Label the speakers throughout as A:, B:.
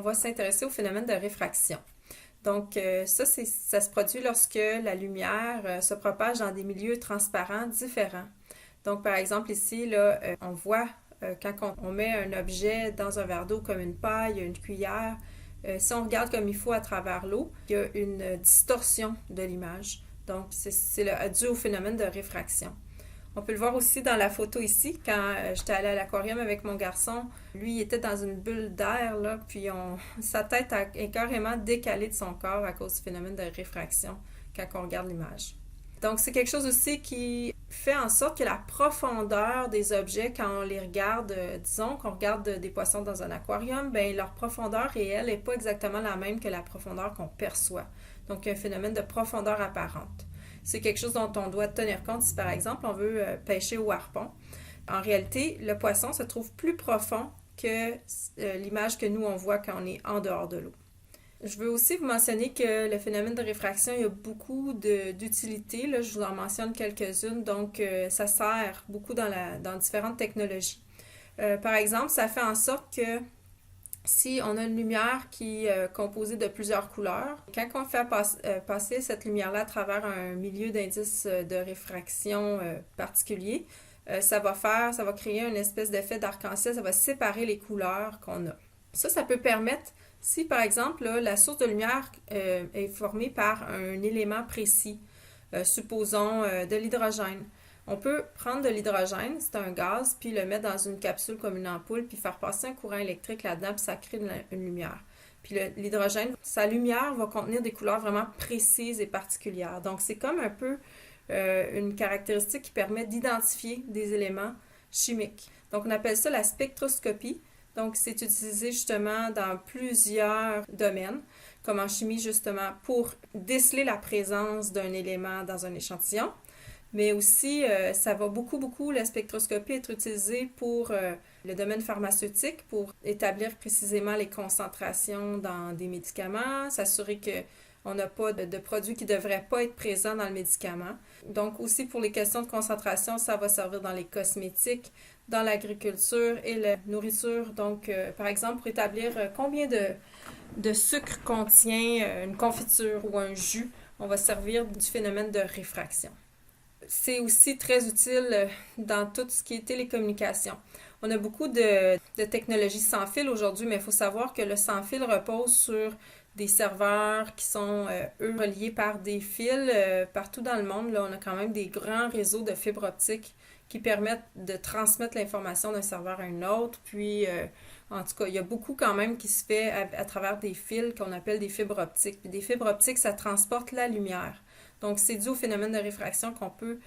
A: on va s'intéresser au phénomène de réfraction. Donc, ça se produit lorsque la lumière se propage dans des milieux transparents différents. Donc, par exemple, ici, là, on voit quand on met un objet dans un verre d'eau comme une paille, une cuillère, si on regarde comme il faut à travers l'eau, il y a une distorsion de l'image. Donc, c'est dû au phénomène de réfraction. On peut le voir aussi dans la photo ici, quand j'étais allée à l'aquarium avec mon garçon. Lui, il était dans une bulle d'air, là, puis sa tête est carrément décalée de son corps à cause du phénomène de réfraction quand on regarde l'image. Donc, c'est quelque chose aussi qui fait en sorte que la profondeur des objets, quand on les regarde, disons qu'on regarde des poissons dans un aquarium, bien, leur profondeur réelle n'est pas exactement la même que la profondeur qu'on perçoit. Donc, il y a un phénomène de profondeur apparente. C'est quelque chose dont on doit tenir compte si, par exemple, on veut pêcher au harpon. En réalité, le poisson se trouve plus profond que l'image que nous, on voit quand on est en dehors de l'eau. Je veux aussi vous mentionner que le phénomène de réfraction, il y a beaucoup d'utilités. Là, je vous en mentionne quelques-unes. Donc, ça sert beaucoup dans différentes technologies. Par exemple, ça fait en sorte que si on a une lumière qui est composée de plusieurs couleurs, quand on fait passer cette lumière-là à travers un milieu d'indice de réfraction particulier, ça va créer une espèce d'effet d'arc-en-ciel, ça va séparer les couleurs qu'on a. Ça peut permettre, si par exemple là, la source de lumière est formée par un élément précis, supposons de l'hydrogène. On peut prendre de l'hydrogène, c'est un gaz, puis le mettre dans une capsule comme une ampoule, puis faire passer un courant électrique là-dedans, puis ça crée une lumière. Puis l'hydrogène, sa lumière va contenir des couleurs vraiment précises et particulières. Donc, c'est comme un peu une caractéristique qui permet d'identifier des éléments chimiques. Donc, on appelle ça la spectroscopie. Donc, c'est utilisé justement dans plusieurs domaines, comme en chimie justement, pour déceler la présence d'un élément dans un échantillon. Mais aussi, ça va beaucoup, la spectroscopie être utilisée pour le domaine pharmaceutique, pour établir précisément les concentrations dans des médicaments, s'assurer qu'on n'a pas de produits qui ne devraient pas être présents dans le médicament. Donc aussi pour les questions de concentration, ça va servir dans les cosmétiques, dans l'agriculture et la nourriture. Donc, par exemple, pour établir combien de sucre contient une confiture ou un jus, on va servir du phénomène de réfraction. C'est aussi très utile dans tout ce qui est télécommunication. On a beaucoup de technologies sans fil aujourd'hui, mais il faut savoir que le sans fil repose sur des serveurs qui sont, eux, reliés par des fils partout dans le monde. Là, on a quand même des grands réseaux de fibres optiques qui permettent de transmettre l'information d'un serveur à un autre. Puis, en tout cas, il y a beaucoup quand même qui se fait à travers des fils qu'on appelle des fibres optiques. Puis des fibres optiques, ça transporte la lumière. Donc, c'est dû au phénomène de réfraction qu'on peut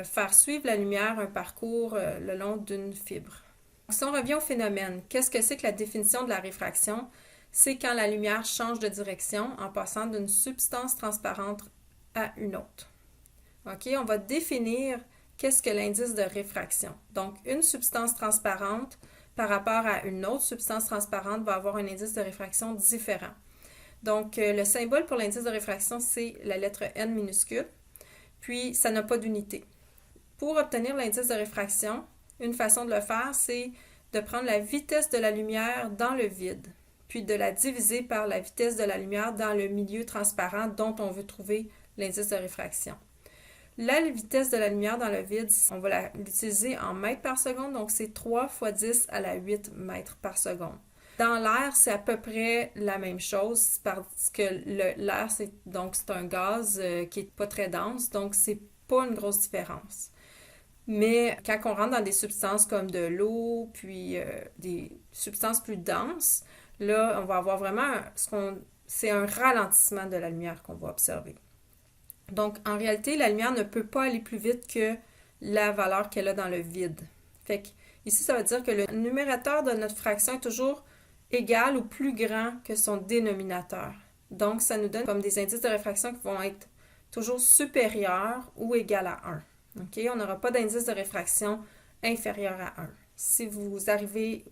A: faire suivre la lumière un parcours le long d'une fibre. Donc, si on revient au phénomène, qu'est-ce que c'est que la définition de la réfraction? C'est quand la lumière change de direction en passant d'une substance transparente à une autre. OK? On va définir qu'est-ce que l'indice de réfraction. Donc, une substance transparente par rapport à une autre substance transparente va avoir un indice de réfraction différent. Donc, le symbole pour l'indice de réfraction, c'est la lettre N minuscule, puis ça n'a pas d'unité. Pour obtenir l'indice de réfraction, une façon de le faire, c'est de prendre la vitesse de la lumière dans le vide, puis de la diviser par la vitesse de la lumière dans le milieu transparent dont on veut trouver l'indice de réfraction. La vitesse de la lumière dans le vide, on va l'utiliser en mètres par seconde, donc c'est 3 fois 10 à la 8 mètres par seconde. Dans l'air, c'est à peu près la même chose parce que l'air, c'est un gaz qui n'est pas très dense, donc c'est pas une grosse différence. Mais quand on rentre dans des substances comme de l'eau, puis des substances plus denses, là, on va avoir vraiment c'est un ralentissement de la lumière qu'on va observer. Donc, en réalité, la lumière ne peut pas aller plus vite que la valeur qu'elle a dans le vide. Fait que, ici, ça veut dire que le numérateur de notre fraction est toujours égal ou plus grand que son dénominateur. Donc, ça nous donne comme des indices de réfraction qui vont être toujours supérieurs ou égal à 1. Okay? On n'aura pas d'indice de réfraction inférieur à 1. Si vous obtenez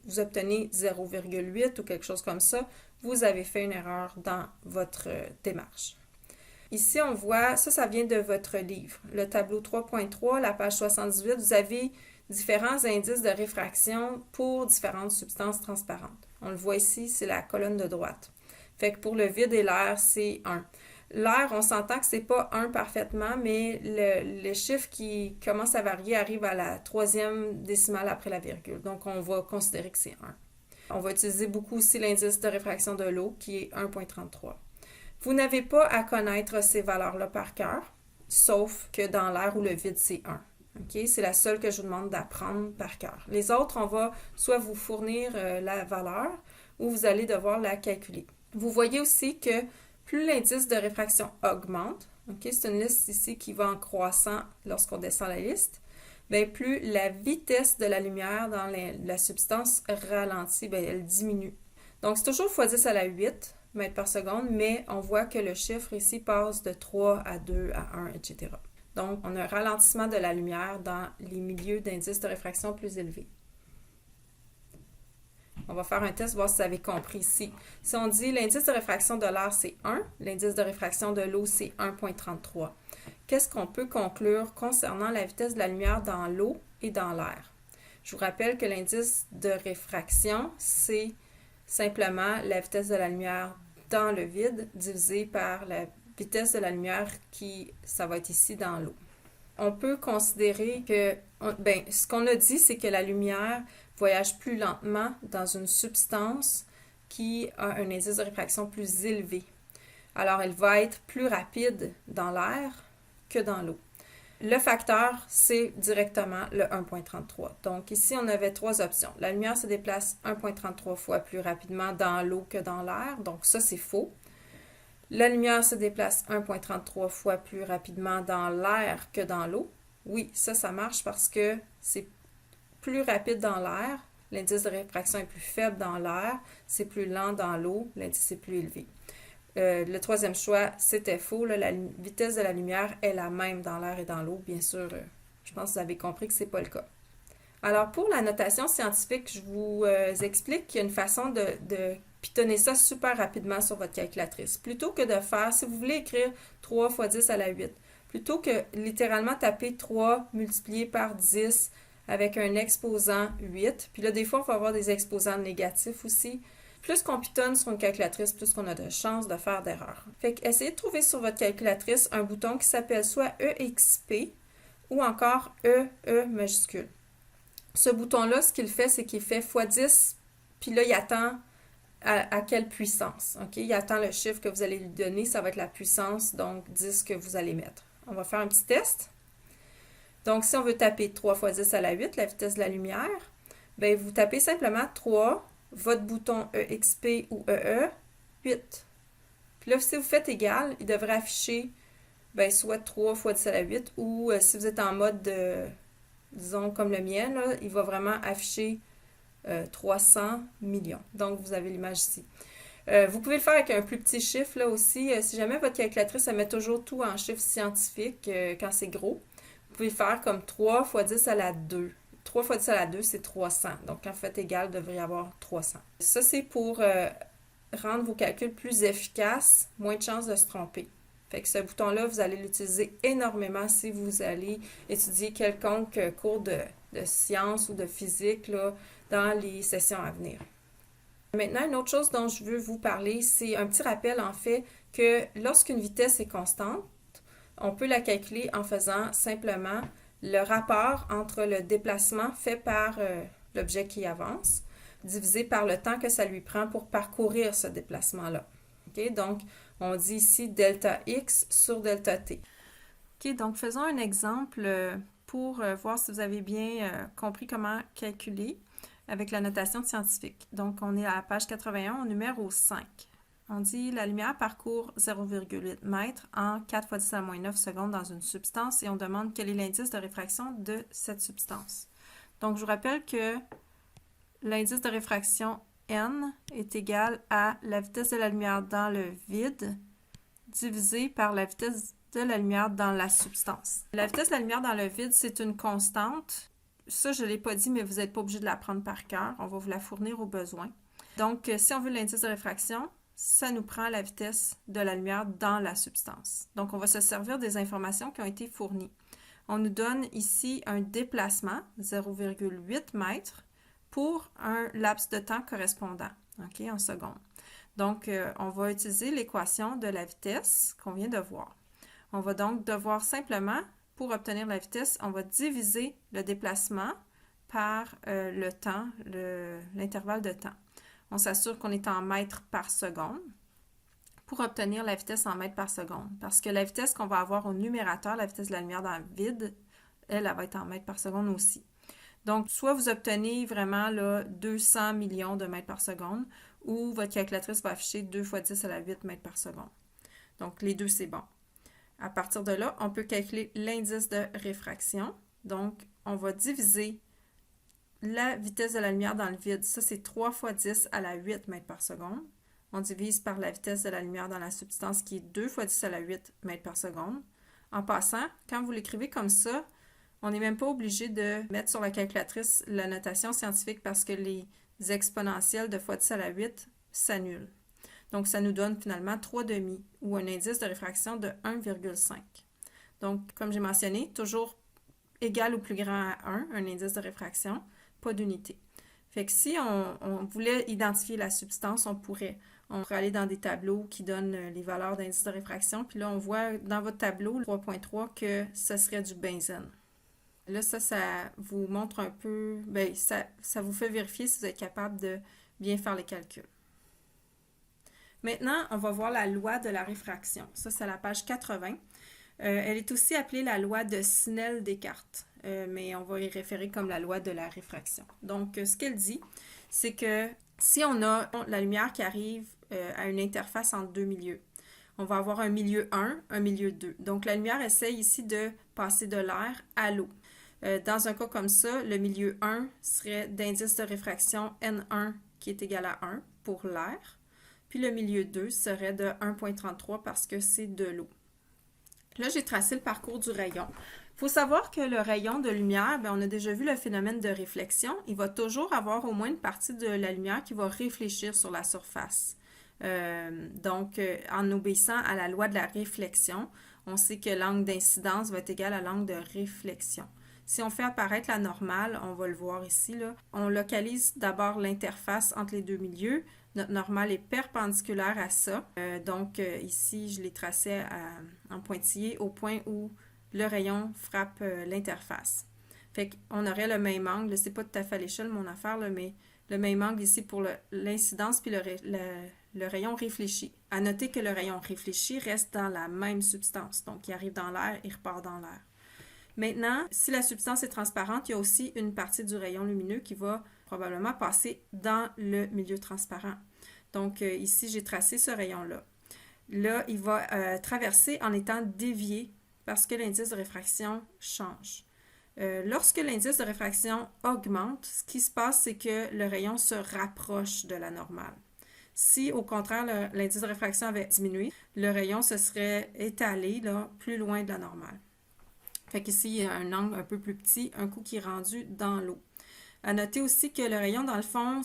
A: 0,8 ou quelque chose comme ça, vous avez fait une erreur dans votre démarche. Ici, on voit, ça vient de votre livre, le tableau 3.3, la page 78, vous avez différents indices de réfraction pour différentes substances transparentes. On le voit ici, c'est la colonne de droite. Fait que pour le vide et l'air, c'est 1. L'air, on s'entend que c'est pas 1 parfaitement, mais le chiffre qui commence à varier arrive à la 3e décimale après la virgule. Donc, on va considérer que c'est 1. On va utiliser beaucoup aussi l'indice de réfraction de l'eau, qui est 1,33. Vous n'avez pas à connaître ces valeurs-là par cœur, sauf que dans l'air ou le vide, c'est 1. Okay? C'est la seule que je vous demande d'apprendre par cœur. Les autres, on va soit vous fournir la valeur ou vous allez devoir la calculer. Vous voyez aussi que plus l'indice de réfraction augmente, okay? C'est une liste ici qui va en croissant lorsqu'on descend la liste, bien, plus la vitesse de la lumière dans la substance ralentit, bien, elle diminue. Donc, c'est toujours x 10 à la 8 mètres par seconde, mais on voit que le chiffre ici passe de 3 à 2 à 1, etc. Donc, on a un ralentissement de la lumière dans les milieux d'indice de réfraction plus élevés. On va faire un test, voir si vous avez compris ici. Si on dit l'indice de réfraction de l'air, c'est 1, l'indice de réfraction de l'eau, c'est 1,33. Qu'est-ce qu'on peut conclure concernant la vitesse de la lumière dans l'eau et dans l'air? Je vous rappelle que l'indice de réfraction, c'est simplement la vitesse de la lumière dans le vide divisé par la vitesse de la lumière qui, ça va être ici dans l'eau. On peut considérer que, ce qu'on a dit, c'est que la lumière voyage plus lentement dans une substance qui a un indice de réfraction plus élevé. Alors, elle va être plus rapide dans l'air que dans l'eau. Le facteur, c'est directement le 1,33. Donc, ici, on avait 3 options. La lumière se déplace 1,33 fois plus rapidement dans l'eau que dans l'air. Donc, ça, c'est faux. La lumière se déplace 1,33 fois plus rapidement dans l'air que dans l'eau. Oui, ça marche parce que c'est plus rapide dans l'air. L'indice de réfraction est plus faible dans l'air. C'est plus lent dans l'eau. L'indice est plus élevé. Le troisième choix, c'était faux. Là, la vitesse de la lumière est la même dans l'air et dans l'eau. Bien sûr, je pense que vous avez compris que ce n'est pas le cas. Alors, pour la notation scientifique, je vous explique qu'il y a une façon de pitonner ça super rapidement sur votre calculatrice. Plutôt que de faire, si vous voulez écrire 3 fois 10 à la 8, plutôt que littéralement taper 3 multiplié par 10 avec un exposant 8, puis là, des fois, on va avoir des exposants négatifs aussi. Plus qu'on pitonne sur une calculatrice, plus qu'on a de chances de faire d'erreurs. Fait que essayez de trouver sur votre calculatrice un bouton qui s'appelle soit EXP ou encore EE majuscule. Ce bouton-là, ce qu'il fait, c'est qu'il fait x10, puis là, il attend à quelle puissance. Okay? Il attend le chiffre que vous allez lui donner, ça va être la puissance, donc 10 que vous allez mettre. On va faire un petit test. Donc, si on veut taper 3 fois 10 à la 8, la vitesse de la lumière, bien, vous tapez simplement 3, votre bouton EXP ou EE, 8. Puis là, si vous faites égal, il devrait afficher soit 3 fois 10 à la 8 ou si vous êtes en mode, disons comme le mien, là, il va vraiment afficher 300 millions. Donc, vous avez l'image ici. Vous pouvez le faire avec un plus petit chiffre là aussi. Si jamais votre calculatrice, elle met toujours tout en chiffres scientifiques quand c'est gros, vous pouvez faire comme 3 fois 10 à la 2. 3 fois 10 à la 2, c'est 300. Donc, quand vous faites égal, il devrait y avoir 300. Ça, c'est pour rendre vos calculs plus efficaces, moins de chances de se tromper. Fait que ce bouton-là, vous allez l'utiliser énormément si vous allez étudier quelconque cours de sciences ou de physique là, dans les sessions à venir. Maintenant, une autre chose dont je veux vous parler, c'est un petit rappel en fait que lorsqu'une vitesse est constante, on peut la calculer en faisant simplement le rapport entre le déplacement fait par l'objet qui avance, divisé par le temps que ça lui prend pour parcourir ce déplacement-là. Okay? Donc, on dit ici delta x sur delta t. OK, donc faisons un exemple pour voir si vous avez bien compris comment calculer avec la notation scientifique. Donc, on est à la page 81 au numéro 5. On dit la lumière parcourt 0,8 mètres en 4 fois 10 à la moins 9 secondes dans une substance et on demande quel est l'indice de réfraction de cette substance. Donc, je vous rappelle que l'indice de réfraction N est égal à la vitesse de la lumière dans le vide divisé par la vitesse de la lumière dans la substance. La vitesse de la lumière dans le vide, c'est une constante. Ça, je ne l'ai pas dit, mais vous n'êtes pas obligé de l'apprendre par cœur. On va vous la fournir au besoin. Donc, si on veut l'indice de réfraction, ça nous prend la vitesse de la lumière dans la substance. Donc, on va se servir des informations qui ont été fournies. On nous donne ici un déplacement, 0,8 mètres, pour un laps de temps correspondant. OK, en secondes. Donc, on va utiliser l'équation de la vitesse qu'on vient de voir. On va donc devoir simplement, pour obtenir la vitesse, on va diviser le déplacement par le temps, l'intervalle de temps. On s'assure qu'on est en mètres par seconde pour obtenir la vitesse en mètres par seconde. Parce que la vitesse qu'on va avoir au numérateur, la vitesse de la lumière dans le vide, elle va être en mètres par seconde aussi. Donc, soit vous obtenez vraiment là, 200 millions de mètres par seconde, ou votre calculatrice va afficher 2 fois 10 à la 8 mètres par seconde. Donc, les deux, c'est bon. À partir de là, on peut calculer l'indice de réfraction. Donc, on va diviser la vitesse de la lumière dans le vide. Ça, c'est 3 fois 10 à la 8 mètres par seconde. On divise par la vitesse de la lumière dans la substance qui est 2 fois 10 à la 8 mètres par seconde. En passant, quand vous l'écrivez comme ça, on n'est même pas obligé de mettre sur la calculatrice la notation scientifique parce que les exponentielles de fois 10 à la 8 s'annulent. Donc, ça nous donne finalement 3,5 ou un indice de réfraction de 1,5. Donc, comme j'ai mentionné, toujours égal ou plus grand à 1, un indice de réfraction, pas d'unité. Fait que si on voulait identifier la substance, on pourrait aller dans des tableaux qui donnent les valeurs d'indice de réfraction, puis là, on voit dans votre tableau, 3.3, que ce serait du benzène. Là, ça vous montre un peu, bien, ça vous fait vérifier si vous êtes capable de bien faire les calculs. Maintenant, on va voir la loi de la réfraction. Ça, c'est à la page 80. Elle est aussi appelée la loi de Snell-Descartes, mais on va y référer comme la loi de la réfraction. Donc, ce qu'elle dit, c'est que si on a la lumière qui arrive à une interface entre deux milieux, on va avoir un milieu 1, un milieu 2. Donc, la lumière essaye ici de passer de l'air à l'eau. Dans un cas comme ça, le milieu 1 serait d'indice de réfraction N1 qui est égal à 1 pour l'air. Puis le milieu 2 serait de 1,33 parce que c'est de l'eau. Là, j'ai tracé le parcours du rayon. Il faut savoir que le rayon de lumière, bien, on a déjà vu le phénomène de réflexion. Il va toujours avoir au moins une partie de la lumière qui va réfléchir sur la surface. Donc, en obéissant à la loi de la réflexion, on sait que l'angle d'incidence va être égal à l'angle de réflexion. Si on fait apparaître la normale, on va le voir ici, là, on localise d'abord l'interface entre les deux milieux. Notre normale est perpendiculaire à ça. Ici, je l'ai tracé en pointillé au point où le rayon frappe l'interface. Fait qu'on aurait le même angle. C'est pas tout à fait à l'échelle, mon affaire, là, mais le même angle ici pour l'incidence puis le rayon réfléchi. À noter que le rayon réfléchi reste dans la même substance. Donc, il arrive dans l'air, il repart dans l'air. Maintenant, si la substance est transparente, il y a aussi une partie du rayon lumineux qui va probablement passer dans le milieu transparent. Donc, ici, j'ai tracé ce rayon-là. Là, il va traverser en étant dévié parce que l'indice de réfraction change. Lorsque l'indice de réfraction augmente, ce qui se passe, c'est que le rayon se rapproche de la normale. Si, au contraire, l'indice de réfraction avait diminué, le rayon se serait étalé là, plus loin de la normale. Fait qu'ici, il y a un angle un peu plus petit, un coup qui est rendu dans l'eau. À noter aussi que le rayon, dans le fond,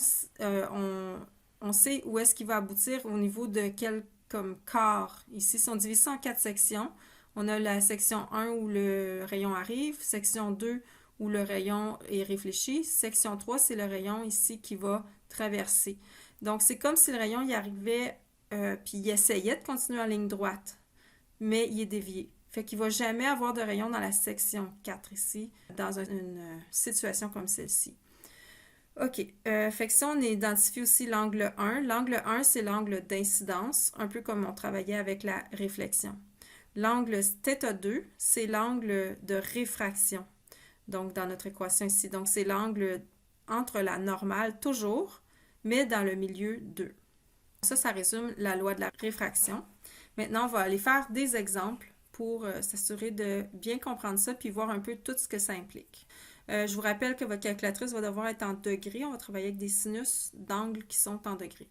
A: on sait où est-ce qu'il va aboutir au niveau de quel comme quart. Ici, si on divise ça en 4 sections, on a la section 1 où le rayon arrive, section 2 où le rayon est réfléchi, section 3, c'est le rayon ici qui va traverser. Donc, c'est comme si le rayon y arrivait, puis il essayait de continuer en ligne droite, mais il est dévié. Fait qu'il ne va jamais avoir de rayon dans la section 4 ici, dans une situation comme celle-ci. OK. Fait que si on identifie aussi l'angle 1, l'angle 1, c'est l'angle d'incidence, un peu comme on travaillait avec la réflexion. L'angle θ2, c'est l'angle de réfraction, donc dans notre équation ici. Donc, c'est l'angle entre la normale, toujours, mais dans le milieu 2. Ça résume la loi de la réfraction. Maintenant, on va aller faire des exemples pour s'assurer de bien comprendre ça puis voir un peu tout ce que ça implique. Je vous rappelle que votre calculatrice va devoir être en degrés. On va travailler avec des sinus d'angles qui sont en degrés.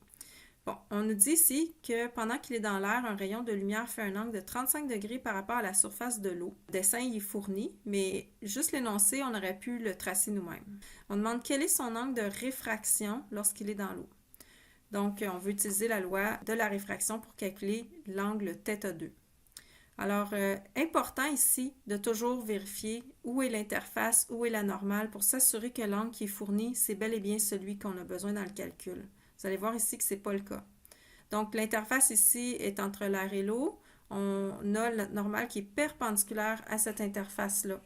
A: Bon, on nous dit ici que pendant qu'il est dans l'air, un rayon de lumière fait un angle de 35 degrés par rapport à la surface de l'eau. Le dessin il est fourni, mais juste l'énoncé, on aurait pu le tracer nous-mêmes. On demande quel est son angle de réfraction lorsqu'il est dans l'eau. Donc, on veut utiliser la loi de la réfraction pour calculer l'angle θ2. Alors, important ici de toujours vérifier où est l'interface, où est la normale pour s'assurer que l'angle qui est fourni, c'est bel et bien celui qu'on a besoin dans le calcul. Vous allez voir ici que ce n'est pas le cas. Donc, l'interface ici est entre l'air et l'eau. On a notre normale qui est perpendiculaire à cette interface-là.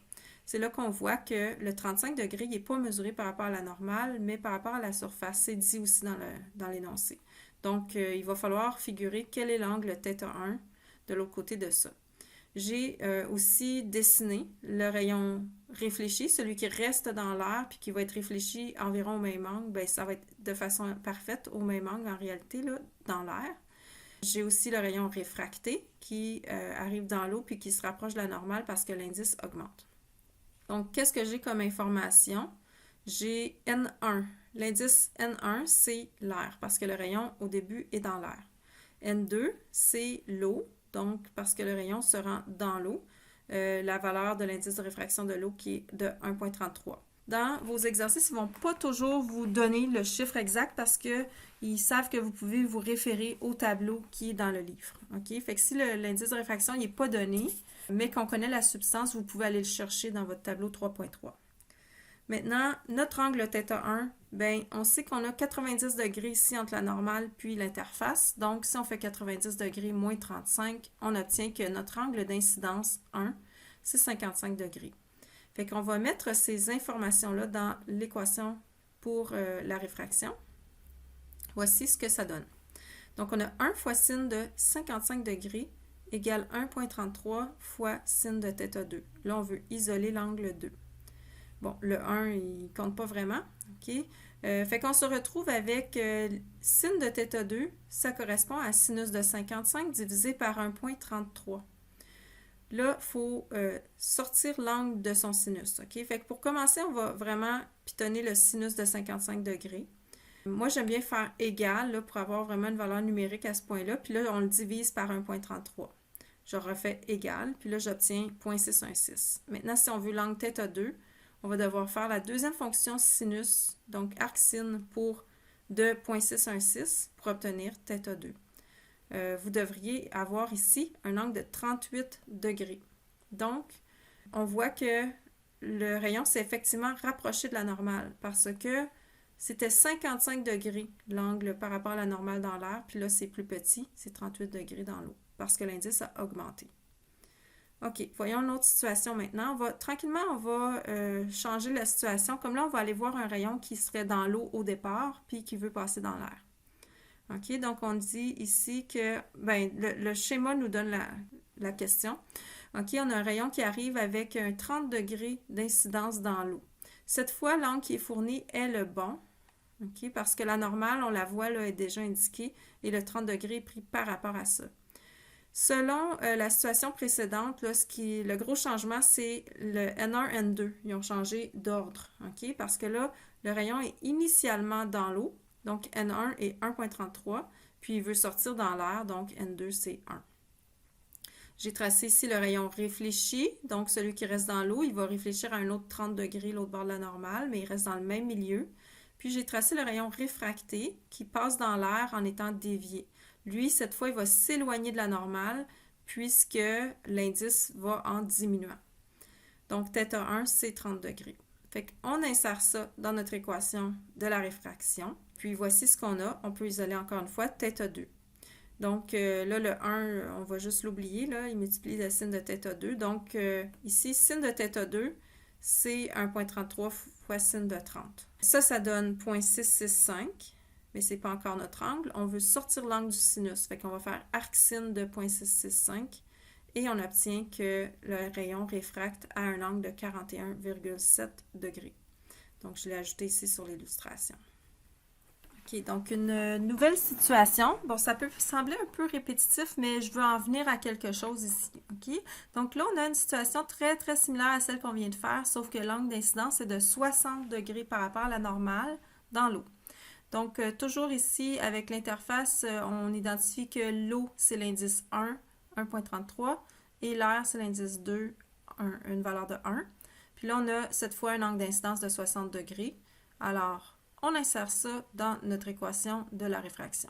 A: C'est là qu'on voit que le 35 degrés n'est pas mesuré par rapport à la normale, mais par rapport à la surface. C'est dit aussi dans l'énoncé. Donc, il va falloir figurer quel est l'angle θ1 de l'autre côté de ça. J'ai aussi dessiné le rayon réfléchi, celui qui reste dans l'air puis qui va être réfléchi environ au même angle. Bien, ça va être de façon parfaite au même angle en réalité, là, dans l'air. J'ai aussi le rayon réfracté qui arrive dans l'eau puis qui se rapproche de la normale parce que l'indice augmente. Donc, qu'est-ce que j'ai comme information? J'ai N1. L'indice N1, c'est l'air parce que le rayon au début est dans l'air. N2, c'est l'eau, donc parce que le rayon se rend dans l'eau. La valeur de l'indice de réfraction de l'eau qui est de 1,33. Dans vos exercices, ils ne vont pas toujours vous donner le chiffre exact parce qu'ils savent que vous pouvez vous référer au tableau qui est dans le livre. OK? Fait que si l'indice de réfraction n'est pas donné, mais qu'on connaît la substance, vous pouvez aller le chercher dans votre tableau 3.3. Maintenant, notre angle θ1, bien, on sait qu'on a 90 degrés ici entre la normale puis l'interface. Donc, si on fait 90 degrés moins 35, on obtient que notre angle d'incidence 1, c'est 55 degrés. Fait qu'on va mettre ces informations-là dans l'équation pour la réfraction. Voici ce que ça donne. Donc, on a 1 fois sin de 55 degrés égale 1,33 fois sin de θ2. Là, on veut isoler l'angle 2. Bon, le 1, il ne compte pas vraiment. OK? Fait qu'on se retrouve avec sin de θ2, ça correspond à sinus de 55 divisé par 1,33. Là, il faut sortir l'angle de son sinus. OK? Fait que pour commencer, on va vraiment pitonner le sinus de 55 degrés. Moi, j'aime bien faire égal là, pour avoir vraiment une valeur numérique à ce point-là. Puis là, on le divise par 1,33. Je refais égal, puis là, j'obtiens 0,616. Maintenant, si on veut l'angle θ2, on va devoir faire la deuxième fonction sinus, donc arcsin pour de 0,616 pour obtenir θ2. Vous devriez avoir ici un angle de 38 degrés. Donc, on voit que le rayon s'est effectivement rapproché de la normale parce que c'était 55 degrés l'angle par rapport à la normale dans l'air, puis là, c'est plus petit, c'est 38 degrés dans l'eau parce que l'indice a augmenté. OK, voyons une autre situation maintenant. Tranquillement, on va changer la situation. Comme là, on va aller voir un rayon qui serait dans l'eau au départ, puis qui veut passer dans l'air. OK, donc on dit ici que ben, le schéma nous donne la question. OK, on a un rayon qui arrive avec un 30 degrés d'incidence dans l'eau. Cette fois, l'angle qui est fourni est le bon, OK, parce que la normale, on la voit, là, est déjà indiquée, et le 30 degrés est pris par rapport à ça. Selon la situation précédente, là, le gros changement, c'est le N1, N2. Ils ont changé d'ordre, OK? Parce que là, le rayon est initialement dans l'eau, donc N1 est 1,33, puis il veut sortir dans l'air, donc N2, c'est 1. J'ai tracé ici le rayon réfléchi, donc celui qui reste dans l'eau, il va réfléchir à un autre 30 degrés, l'autre bord de la normale, mais il reste dans le même milieu. Puis j'ai tracé le rayon réfracté qui passe dans l'air en étant dévié. Lui, cette fois, il va s'éloigner de la normale puisque l'indice va en diminuant. Donc, θ1, c'est 30 degrés. Fait qu'on insère ça dans notre équation de la réfraction. Puis, voici ce qu'on a. On peut isoler encore une fois θ2. Donc, là, le 1, on va juste l'oublier. Là, il multiplie la sin de θ2. Donc, ici, sin de θ2, c'est 1,33 fois sin de 30. Ça donne 0,665. Mais ce n'est pas encore notre angle. On veut sortir l'angle du sinus. Fait qu'on va faire arcsin de 0,665 et on obtient que le rayon réfracte à un angle de 41,7 degrés. Donc, je l'ai ajouté ici sur l'illustration. OK, donc une nouvelle situation. Bon, ça peut sembler un peu répétitif, mais je veux en venir à quelque chose ici. OK? Donc là, on a une situation très, très similaire à celle qu'on vient de faire, sauf que l'angle d'incidence est de 60 degrés par rapport à la normale dans l'eau. Donc, toujours ici, avec l'interface, on identifie que l'eau, c'est l'indice 1, 1,33, et l'air, c'est l'indice 2, une valeur de 1. Puis là, on a cette fois un angle d'incidence de 60 degrés. Alors, on insère ça dans notre équation de la réfraction.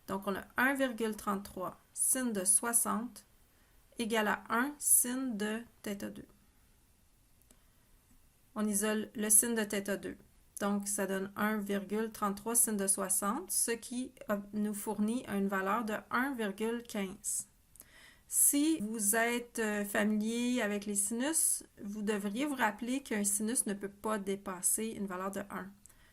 A: Donc, on a 1,33 sin de 60 égale à 1 sin de θ2. On isole le sin de θ2. Donc, ça donne 1,33 sin de 60, ce qui nous fournit une valeur de 1,15. Si vous êtes familier avec les sinus, vous devriez vous rappeler qu'un sinus ne peut pas dépasser une valeur de 1.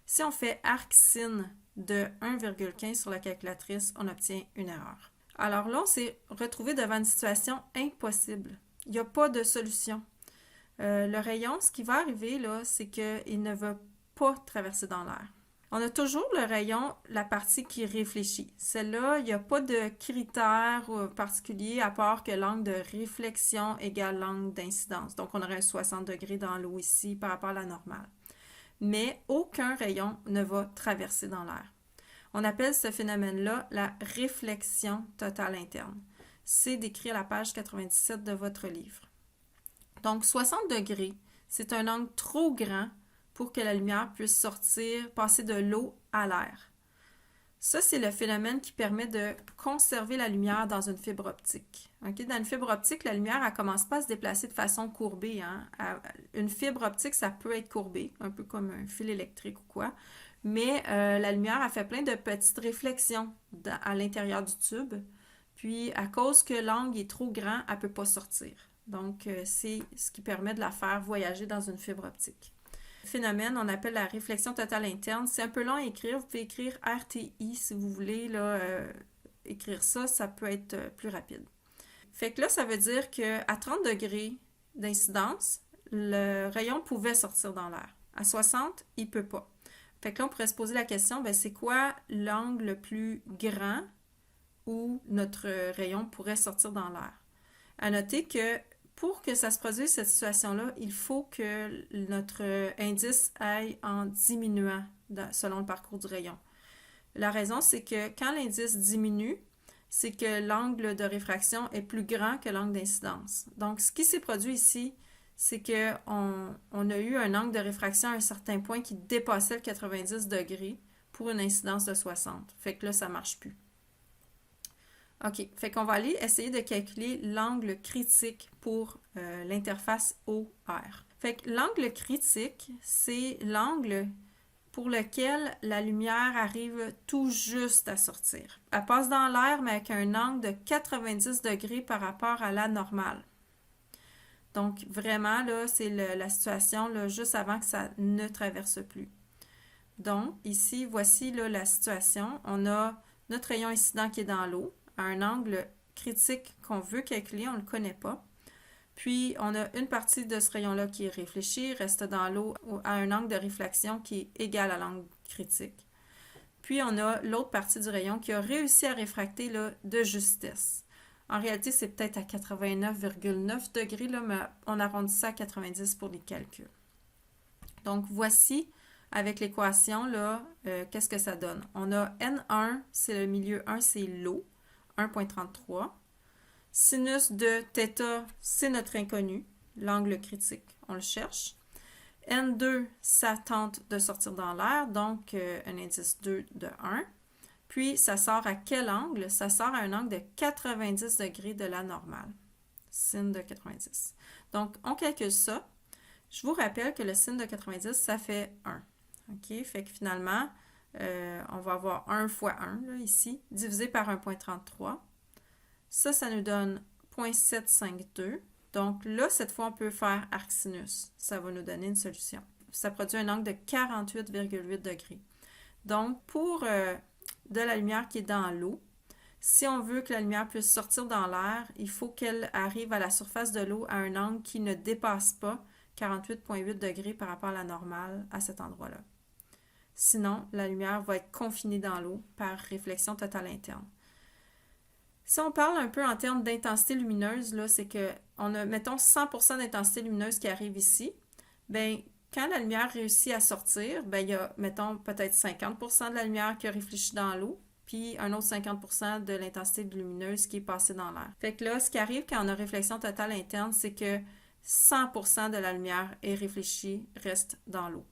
A: Si on fait arc sin de 1,15 sur la calculatrice, on obtient une erreur. Alors là, on s'est retrouvé devant une situation impossible. Il n'y a pas de solution. Le rayon, ce qui va arriver, là, c'est qu'il ne va pas traverser dans l'air. On a toujours le rayon, la partie qui réfléchit. Celle-là, il n'y a pas de critère particulier à part que l'angle de réflexion égale l'angle d'incidence. Donc, on aurait un 60 degrés dans l'eau ici par rapport à la normale. Mais aucun rayon ne va traverser dans l'air. On appelle ce phénomène-là la réflexion totale interne. C'est décrit à la page 97 de votre livre. Donc, 60 degrés, c'est un angle trop grand pour que la lumière puisse sortir, passer de l'eau à l'air. Ça, c'est le phénomène qui permet de conserver la lumière dans une fibre optique. Okay? Dans une fibre optique, la lumière, elle ne commence pas à se déplacer de façon courbée. Une fibre optique, ça peut être courbé, un peu comme un fil électrique ou quoi, mais la lumière, elle fait plein de petites réflexions à l'intérieur du tube. Puis, à cause que l'angle est trop grand, elle ne peut pas sortir. Donc, c'est ce qui permet de la faire voyager dans une fibre optique. Le phénomène, on appelle la réflexion totale interne. C'est un peu long à écrire. Vous pouvez écrire RTI si vous voulez là, écrire ça. Ça peut être plus rapide. Fait que là, ça veut dire qu'à 30 degrés d'incidence, le rayon pouvait sortir dans l'air. À 60, il ne peut pas. Fait que là, on pourrait se poser la question, c'est quoi l'angle le plus grand où notre rayon pourrait sortir dans l'air? À noter que pour que ça se produise, cette situation-là, il faut que notre indice aille en diminuant selon le parcours du rayon. La raison, c'est que quand l'indice diminue, c'est que l'angle de réfraction est plus grand que l'angle d'incidence. Donc, ce qui s'est produit ici, c'est qu'on a eu un angle de réfraction à un certain point qui dépassait le 90 degrés pour une incidence de 60. Fait que là, ça ne marche plus. OK, fait qu'on va aller essayer de calculer l'angle critique pour l'interface eau-air. Fait que l'angle critique, c'est l'angle pour lequel la lumière arrive tout juste à sortir. Elle passe dans l'air, mais avec un angle de 90 degrés par rapport à la normale. Donc, vraiment, là, c'est la situation là, juste avant que ça ne traverse plus. Donc, ici, voici là, la situation. On a notre rayon incident qui est dans l'eau, à un angle critique qu'on veut calculer, on ne le connaît pas. Puis, on a une partie de ce rayon-là qui est réfléchi, reste dans l'eau à un angle de réflexion qui est égal à l'angle critique. Puis, on a l'autre partie du rayon qui a réussi à réfracter là, de justesse. En réalité, c'est peut-être à 89,9 degrés, là, mais on arrondit ça à 90 pour les calculs. Donc, voici, avec l'équation, là, qu'est-ce que ça donne? On a N1, c'est le milieu 1, c'est l'eau. 1,33. Sinus de θ, c'est notre inconnu, l'angle critique, on le cherche. N2, ça tente de sortir dans l'air, donc un indice 2 de 1. Puis, ça sort à quel angle? Ça sort à un angle de 90 degrés de la normale. Sin de 90. Donc, on calcule ça. Je vous rappelle que le sin de 90, ça fait 1. OK? Fait que finalement, on va avoir 1 fois 1, là, ici, divisé par 1,33. Ça nous donne 0,752. Donc là, cette fois, on peut faire arc sinus. Ça va nous donner une solution. Ça produit un angle de 48,8 degrés. Donc, pour de la lumière qui est dans l'eau, si on veut que la lumière puisse sortir dans l'air, il faut qu'elle arrive à la surface de l'eau à un angle qui ne dépasse pas 48,8 degrés par rapport à la normale à cet endroit-là. Sinon, la lumière va être confinée dans l'eau par réflexion totale interne. Si on parle un peu en termes d'intensité lumineuse, là, c'est qu'on a, mettons, 100% d'intensité lumineuse qui arrive ici. Bien, quand la lumière réussit à sortir, bien, il y a, mettons, peut-être 50% de la lumière qui a réfléchi dans l'eau, puis un autre 50% de l'intensité lumineuse qui est passée dans l'air. Fait que là, ce qui arrive quand on a réflexion totale interne, c'est que 100% de la lumière est réfléchie, reste dans l'eau.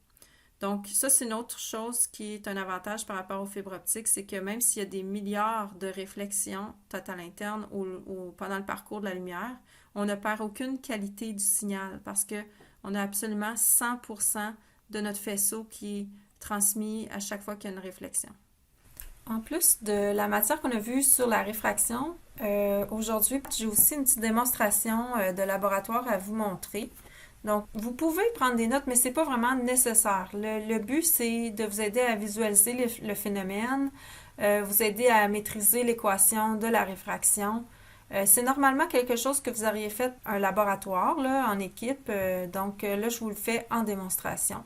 A: Donc, ça, c'est une autre chose qui est un avantage par rapport aux fibres optiques, c'est que même s'il y a des milliards de réflexions totales internes pendant le parcours de la lumière, on ne perd aucune qualité du signal parce qu'on a absolument 100% de notre faisceau qui est transmis à chaque fois qu'il y a une réflexion. En plus de la matière qu'on a vue sur la réfraction, aujourd'hui, j'ai aussi une petite démonstration de laboratoire à vous montrer. Donc, vous pouvez prendre des notes, mais ce n'est pas vraiment nécessaire. Le but, c'est de vous aider à visualiser le phénomène, vous aider à maîtriser l'équation de la réfraction. C'est normalement quelque chose que vous auriez fait un laboratoire là, en équipe, donc là, je vous le fais en démonstration.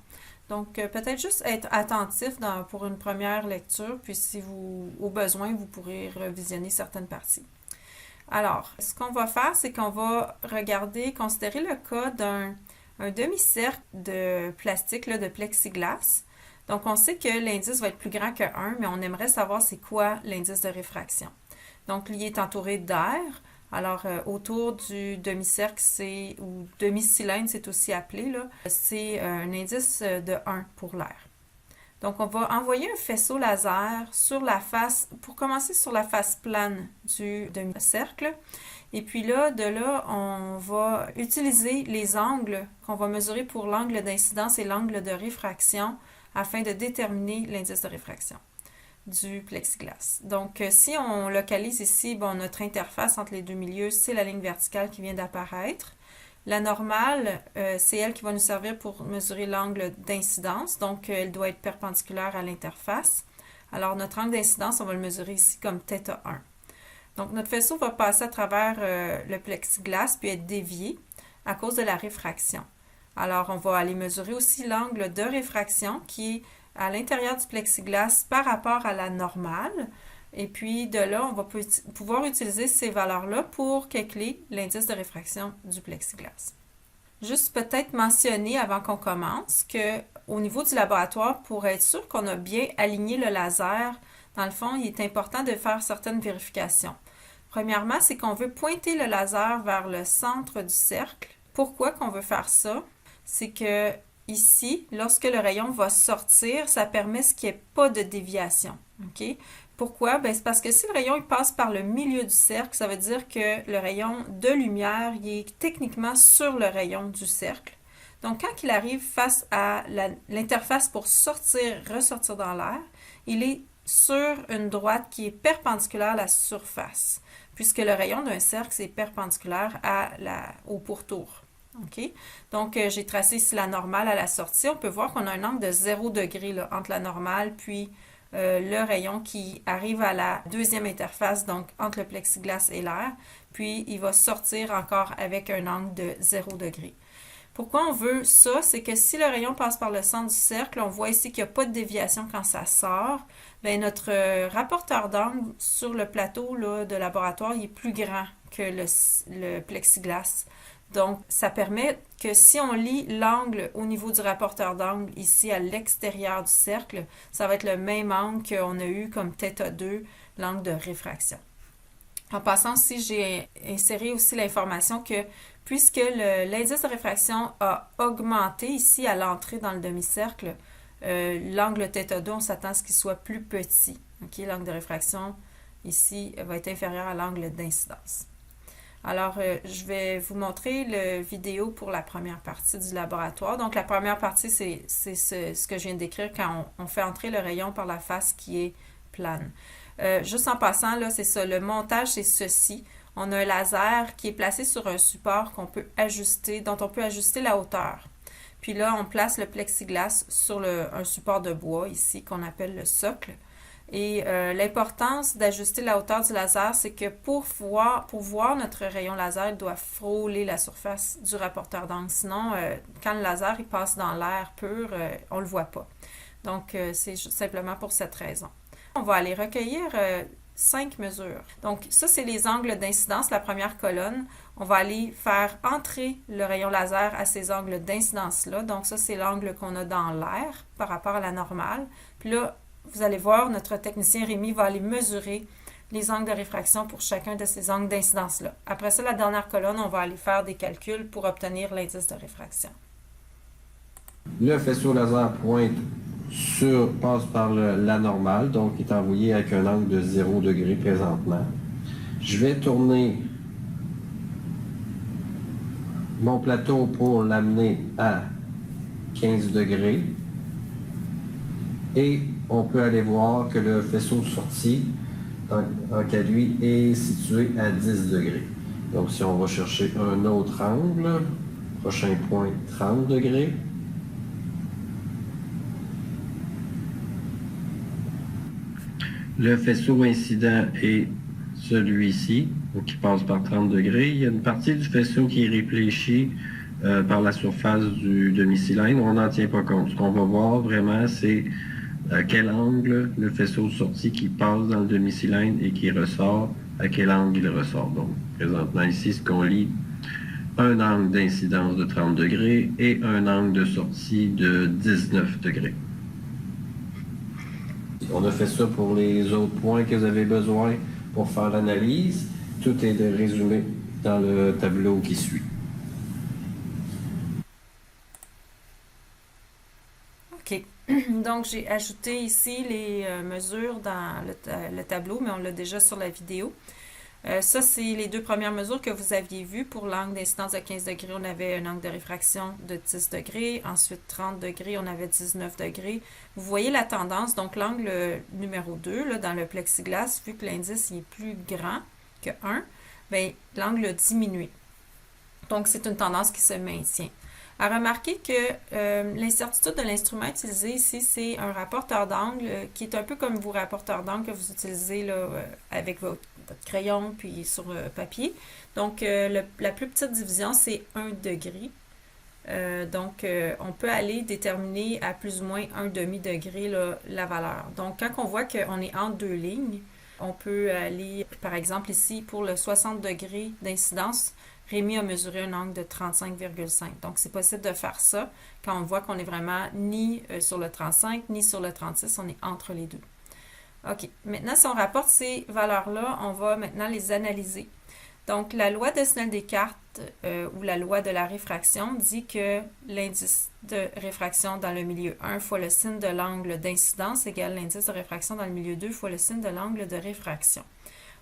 A: Donc, peut-être juste être attentif pour une première lecture, puis si vous, au besoin, vous pourrez revisionner certaines parties. Alors, ce qu'on va faire, c'est qu'on va considérer le cas d'un demi-cercle de plastique, là, de plexiglas. Donc, on sait que l'indice va être plus grand que 1, mais on aimerait savoir c'est quoi l'indice de réfraction. Donc, il est entouré d'air. Alors, autour du demi-cercle, ou demi-cylindre, c'est aussi appelé, là, c'est un indice de 1 pour l'air. Donc, on va envoyer un faisceau laser sur la face, pour commencer sur la face plane du demi-cercle. Et puis là, de là, on va utiliser les angles qu'on va mesurer pour l'angle d'incidence et l'angle de réfraction afin de déterminer l'indice de réfraction du plexiglas. Donc, si on localise ici, notre interface entre les deux milieux, c'est la ligne verticale qui vient d'apparaître. La normale, c'est elle qui va nous servir pour mesurer l'angle d'incidence. Donc, elle doit être perpendiculaire à l'interface. Alors, notre angle d'incidence, on va le mesurer ici comme θ1. Donc, notre faisceau va passer à travers le plexiglas puis être dévié à cause de la réfraction. Alors, on va aller mesurer aussi l'angle de réfraction qui est à l'intérieur du plexiglas par rapport à la normale. Et puis, de là, on va pouvoir utiliser ces valeurs-là pour calculer l'indice de réfraction du plexiglas. Juste peut-être mentionner avant qu'on commence qu'au niveau du laboratoire, pour être sûr qu'on a bien aligné le laser, dans le fond, il est important de faire certaines vérifications. Premièrement, c'est qu'on veut pointer le laser vers le centre du cercle. Pourquoi qu'on veut faire ça? C'est que ici, lorsque le rayon va sortir, ça permet qu'il n'y ait pas de déviation. OK? Pourquoi? Ben, c'est parce que si le rayon il passe par le milieu du cercle, ça veut dire que le rayon de lumière il est techniquement sur le rayon du cercle. Donc, quand il arrive face à l'interface pour ressortir dans l'air, il est sur une droite qui est perpendiculaire à la surface, puisque le rayon d'un cercle, c'est perpendiculaire au pourtour. Okay? Donc, j'ai tracé ici la normale à la sortie. On peut voir qu'on a un angle de 0 degré là, entre la normale puis le rayon qui arrive à la deuxième interface, donc entre le plexiglas et l'air. Puis, il va sortir encore avec un angle de 0 degré. Pourquoi on veut ça? C'est que si le rayon passe par le centre du cercle, on voit ici qu'il n'y a pas de déviation quand ça sort. Bien, notre rapporteur d'angle sur le plateau là, de laboratoire il est plus grand que le plexiglas. Donc, ça permet que si on lit l'angle au niveau du rapporteur d'angle ici à l'extérieur du cercle, ça va être le même angle qu'on a eu comme θ2, l'angle de réfraction. En passant aussi, j'ai inséré aussi l'information que puisque l'indice de réfraction a augmenté ici à l'entrée dans le demi-cercle, l'angle θ2, on s'attend à ce qu'il soit plus petit. Okay? L'angle de réfraction ici va être inférieur à l'angle d'incidence. Alors, je vais vous montrer la vidéo pour la première partie du laboratoire. Donc, la première partie, c'est ce que je viens de décrire quand on fait entrer le rayon par la face qui est plane. Juste en passant, là, c'est ça. Le montage, c'est ceci. On a un laser qui est placé sur un support qu'on peut ajuster, dont on peut ajuster la hauteur. Puis là, on place le plexiglas sur un support de bois ici qu'on appelle le socle. Et l'importance d'ajuster la hauteur du laser, c'est que pour voir notre rayon laser, il doit frôler la surface du rapporteur d'angle. Sinon, quand le laser il passe dans l'air pur, on ne le voit pas. Donc, c'est simplement pour cette raison. On va aller recueillir 5 mesures. Donc, ça, c'est les angles d'incidence, la première colonne. On va aller faire entrer le rayon laser à ces angles d'incidence-là. Donc, ça, c'est l'angle qu'on a dans l'air par rapport à la normale. Puis là, vous allez voir, notre technicien Rémi va aller mesurer les angles de réfraction pour chacun de ces angles d'incidence-là. Après ça, la dernière colonne, on va aller faire des calculs pour obtenir l'indice de réfraction.
B: Le faisceau laser passe par la normale, donc il est envoyé avec un angle de 0 degré présentement. Je vais tourner mon plateau pour l'amener à 15 degrés. Et on peut aller voir que le faisceau de sortie, en cas lui, est situé à 10 degrés. Donc si on va chercher un autre angle, prochain point 30 degrés. Le faisceau incident est celui-ci, qui passe par 30 degrés. Il y a une partie du faisceau qui est réfléchie par la surface du demi-cylindre. On n'en tient pas compte. Ce qu'on va voir vraiment, c'est à quel angle le faisceau de sortie qui passe dans le demi-cylindre et qui ressort, à quel angle il ressort. Donc, présentement ici, ce qu'on lit, un angle d'incidence de 30 degrés et un angle de sortie de 19 degrés. On a fait ça pour les autres points que vous avez besoin pour faire l'analyse. Tout est résumé dans le tableau qui suit.
A: OK. Donc, j'ai ajouté ici les mesures dans le tableau, mais on l'a déjà sur la vidéo. Ça, c'est les deux premières mesures que vous aviez vues. Pour l'angle d'incidence de 15 degrés, on avait un angle de réfraction de 10 degrés. Ensuite, 30 degrés, on avait 19 degrés. Vous voyez la tendance. Donc, l'angle numéro 2, là, dans le plexiglas, vu que l'indice est plus grand que 1, bien, l'angle a diminué. Donc, c'est une tendance qui se maintient. À remarquer que l'incertitude de l'instrument utilisé ici, c'est un rapporteur d'angle qui est un peu comme vos rapporteurs d'angle que vous utilisez là, avec votre crayon puis sur papier. Donc, la plus petite division, c'est 1 degré. Donc, on peut aller déterminer à plus ou moins 1 demi-degré là, la valeur. Donc, quand on voit qu'on est entre deux lignes, on peut aller, par exemple ici, pour le 60 degrés d'incidence, Rémi a mesuré un angle de 35,5. Donc, c'est possible de faire ça quand on voit qu'on est vraiment ni sur le 35, ni sur le 36, on est entre les deux. OK. Maintenant, si on rapporte ces valeurs-là, on va maintenant les analyser. Donc, la loi de Snell-Descartes ou la loi de la réfraction dit que l'indice de réfraction dans le milieu 1 fois le sin de l'angle d'incidence égale l'indice de réfraction dans le milieu 2 fois le sin de l'angle de réfraction.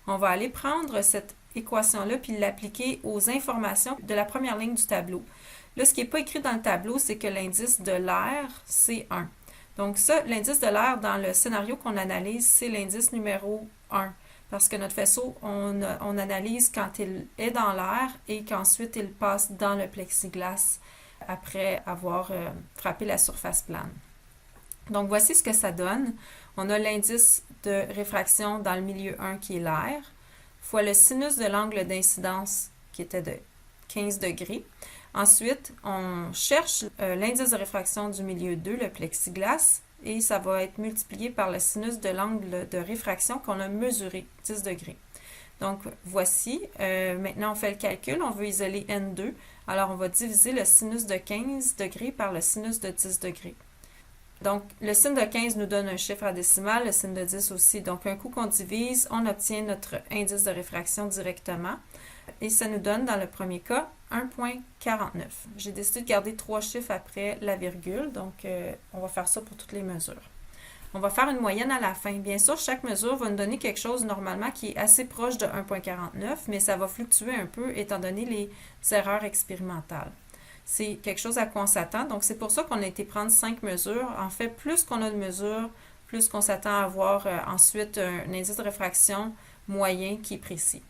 A: On va aller prendre cette équation-là puis l'appliquer aux informations de la première ligne du tableau. Là, ce qui n'est pas écrit dans le tableau, c'est que l'indice de l'air, c'est 1. Donc ça, l'indice de l'air dans le scénario qu'on analyse, c'est l'indice numéro 1. Parce que notre faisceau, on analyse quand il est dans l'air et qu'ensuite il passe dans le plexiglas après avoir frappé la surface plane. Donc voici ce que ça donne. On a l'indice de réfraction dans le milieu 1 qui est l'air, fois le sinus de l'angle d'incidence qui était de 15 degrés. Ensuite, on cherche l'indice de réfraction du milieu 2, le plexiglas, et ça va être multiplié par le sinus de l'angle de réfraction qu'on a mesuré, 10 degrés. Donc, voici. Maintenant, on fait le calcul. On veut isoler N2. Alors, on va diviser le sinus de 15 degrés par le sinus de 10 degrés. Donc, le sin de 15 nous donne un chiffre à décimale, le sin de 10 aussi. Donc, un coup qu'on divise, on obtient notre indice de réfraction directement. Et ça nous donne, dans le premier cas, 1,49. J'ai décidé de garder 3 chiffres après la virgule, donc on va faire ça pour toutes les mesures. On va faire une moyenne à la fin. Bien sûr, chaque mesure va nous donner quelque chose normalement qui est assez proche de 1,49, mais ça va fluctuer un peu étant donné les erreurs expérimentales. C'est quelque chose à quoi on s'attend, donc c'est pour ça qu'on a été prendre 5 mesures. En fait, plus qu'on a de mesures, plus qu'on s'attend à avoir ensuite un indice de réfraction moyen qui est précis.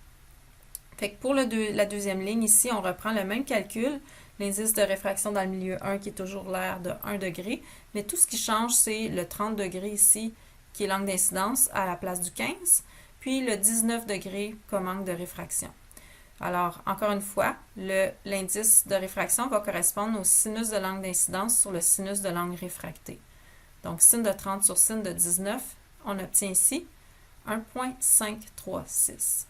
A: Fait que pour la deuxième ligne ici, on reprend le même calcul, l'indice de réfraction dans le milieu 1 qui est toujours l'air de 1 degré, mais tout ce qui change, c'est le 30 degrés ici, qui est l'angle d'incidence à la place du 15, puis le 19 degrés comme angle de réfraction. Alors, encore une fois, l'indice de réfraction va correspondre au sinus de l'angle d'incidence sur le sinus de l'angle réfracté. Donc, sin de 30 sur sin de 19, on obtient ici 1,536.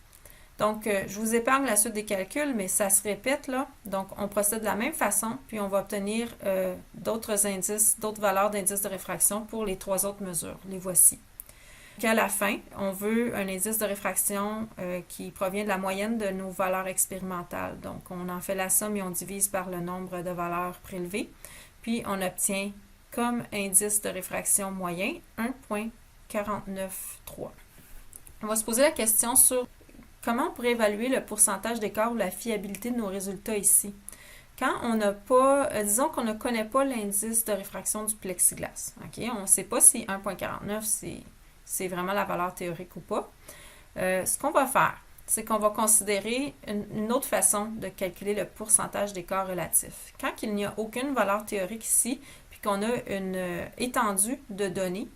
A: Donc, je vous épargne la suite des calculs, mais ça se répète là. Donc, on procède de la même façon, puis on va obtenir d'autres indices, d'autres valeurs d'indice de réfraction pour les 3 autres mesures. Les voici. À la fin, on veut un indice de réfraction qui provient de la moyenne de nos valeurs expérimentales. Donc, on en fait la somme et on divise par le nombre de valeurs prélevées. Puis, on obtient comme indice de réfraction moyen 1,493. On va se poser la question sur comment on pourrait évaluer le pourcentage d'écart ou la fiabilité de nos résultats ici. Quand on n'a pas, disons qu'on ne connaît pas l'indice de réfraction du plexiglas, OK? On ne sait pas si 1,49 c'est vraiment la valeur théorique ou pas. Ce qu'on va faire, c'est qu'on va considérer une autre façon de calculer le pourcentage d'écart relatif. Quand il n'y a aucune valeur théorique ici, puis qu'on a une étendue de données,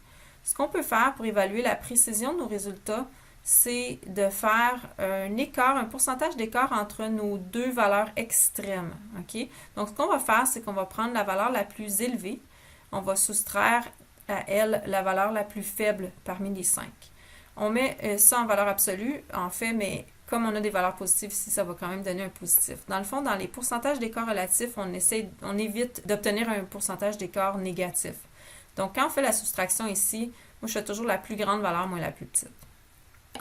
A: ce qu'on peut faire pour évaluer la précision de nos résultats, c'est de faire un pourcentage d'écart entre nos deux valeurs extrêmes. OK? Donc, ce qu'on va faire, c'est qu'on va prendre la valeur la plus élevée, on va soustraire à elle la valeur la plus faible parmi les 5. On met ça en valeur absolue, en fait, mais comme on a des valeurs positives ici, ça va quand même donner un positif. Dans le fond, dans les pourcentages d'écart relatifs, on évite d'obtenir un pourcentage d'écart négatif. Donc, quand on fait la soustraction ici, moi, je fais toujours la plus grande valeur moins la plus petite.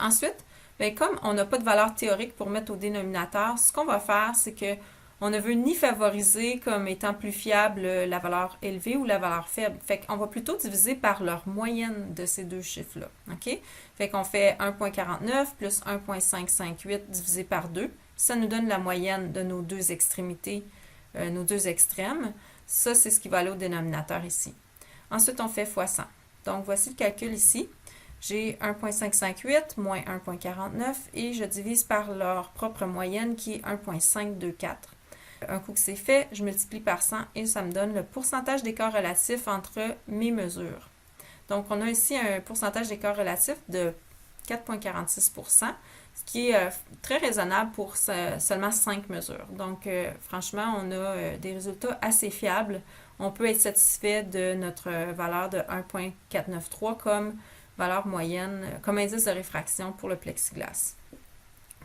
A: Ensuite, bien, comme on n'a pas de valeur théorique pour mettre au dénominateur, ce qu'on va faire, c'est que on ne veut ni favoriser comme étant plus fiable la valeur élevée ou la valeur faible. Fait qu'on va plutôt diviser par leur moyenne de ces deux chiffres-là. OK? Fait qu'on fait 1,49 plus 1,558 divisé par 2. Ça nous donne la moyenne de nos deux extrémités, nos deux extrêmes. Ça, c'est ce qui va aller au dénominateur ici. Ensuite, on fait fois 100. Donc, voici le calcul ici. J'ai 1,558 moins 1,49 et je divise par leur propre moyenne qui est 1,524. Un coup que c'est fait, je multiplie par 100 et ça me donne le pourcentage d'écart relatif entre mes mesures. Donc, on a ici un pourcentage d'écart relatif de 4,46 %, ce qui est très raisonnable pour seulement 5 mesures. Donc, franchement, on a des résultats assez fiables. On peut être satisfait de notre valeur de 1,493 comme valeur moyenne, comme indice de réfraction pour le plexiglas.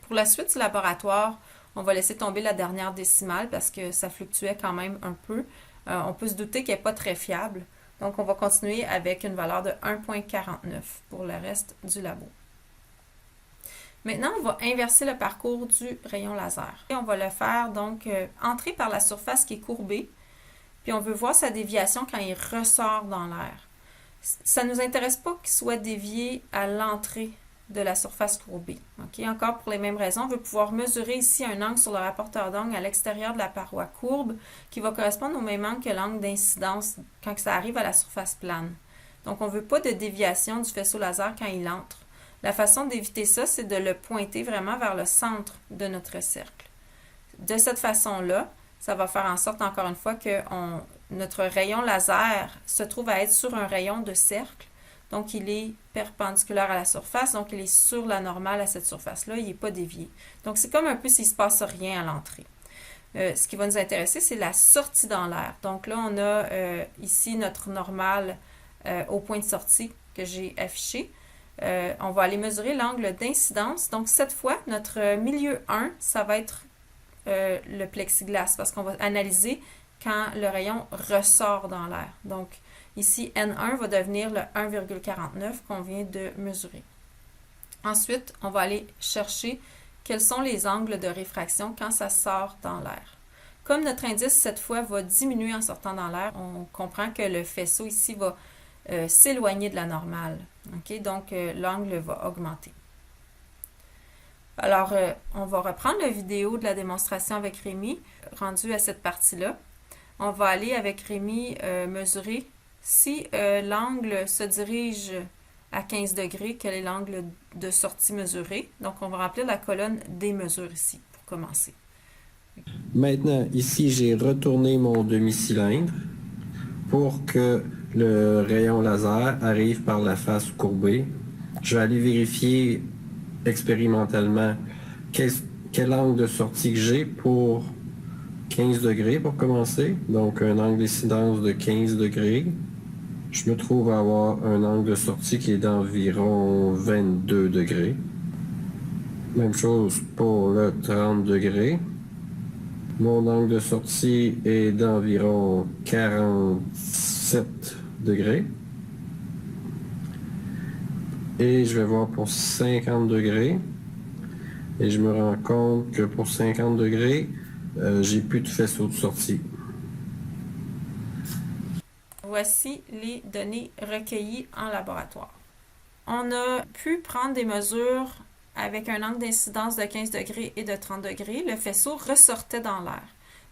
A: Pour la suite du laboratoire, on va laisser tomber la dernière décimale parce que ça fluctuait quand même un peu. On peut se douter qu'elle n'est pas très fiable. Donc, on va continuer avec une valeur de 1,49 pour le reste du labo. Maintenant, on va inverser le parcours du rayon laser. Et on va le faire, donc, entrer par la surface qui est courbée. Puis, on veut voir sa déviation quand il ressort dans l'air. Ça ne nous intéresse pas qu'il soit dévié à l'entrée de la surface courbée. Okay? Encore pour les mêmes raisons, on veut pouvoir mesurer ici un angle sur le rapporteur d'angle à l'extérieur de la paroi courbe qui va correspondre au même angle que l'angle d'incidence quand ça arrive à la surface plane. Donc, on ne veut pas de déviation du faisceau laser quand il entre. La façon d'éviter ça, c'est de le pointer vraiment vers le centre de notre cercle. De cette façon-là, ça va faire en sorte, encore une fois, que notre rayon laser se trouve à être sur un rayon de cercle. Donc, il est perpendiculaire à la surface, donc il est sur la normale à cette surface-là, il n'est pas dévié. Donc, c'est comme un peu s'il ne se passe rien à l'entrée. Ce qui va nous intéresser, c'est la sortie dans l'air. Donc là, on a ici notre normale au point de sortie que j'ai affiché. On va aller mesurer l'angle d'incidence. Donc, cette fois, notre milieu 1, ça va être le plexiglas parce qu'on va analyser quand le rayon ressort dans l'air. Donc, ici, N1 va devenir le 1,49 qu'on vient de mesurer. Ensuite, on va aller chercher quels sont les angles de réfraction quand ça sort dans l'air. Comme notre indice, cette fois, va diminuer en sortant dans l'air, on comprend que le faisceau ici va s'éloigner de la normale. Okay? Donc, l'angle va augmenter. Alors, on va reprendre la vidéo de la démonstration avec Rémi, rendue à cette partie-là. On va aller avec Rémi mesurer si l'angle se dirige à 15 degrés, quel est l'angle de sortie mesuré. Donc, on va remplir la colonne des mesures ici pour commencer.
B: Maintenant, ici, j'ai retourné mon demi-cylindre pour que le rayon laser arrive par la face courbée. Je vais aller vérifier expérimentalement quel angle de sortie que j'ai pour 15 degrés pour commencer. Donc, un angle d'incidence de 15 degrés. Je me trouve à avoir un angle de sortie qui est d'environ 22 degrés. Même chose pour le 30 degrés. Mon angle de sortie est d'environ 47 degrés. Et je vais voir pour 50 degrés. Et je me rends compte que pour 50 degrés, j'ai plus de faisceau de sortie.
A: Voici les données recueillies en laboratoire. On a pu prendre des mesures avec un angle d'incidence de 15 degrés et de 30 degrés. Le faisceau ressortait dans l'air.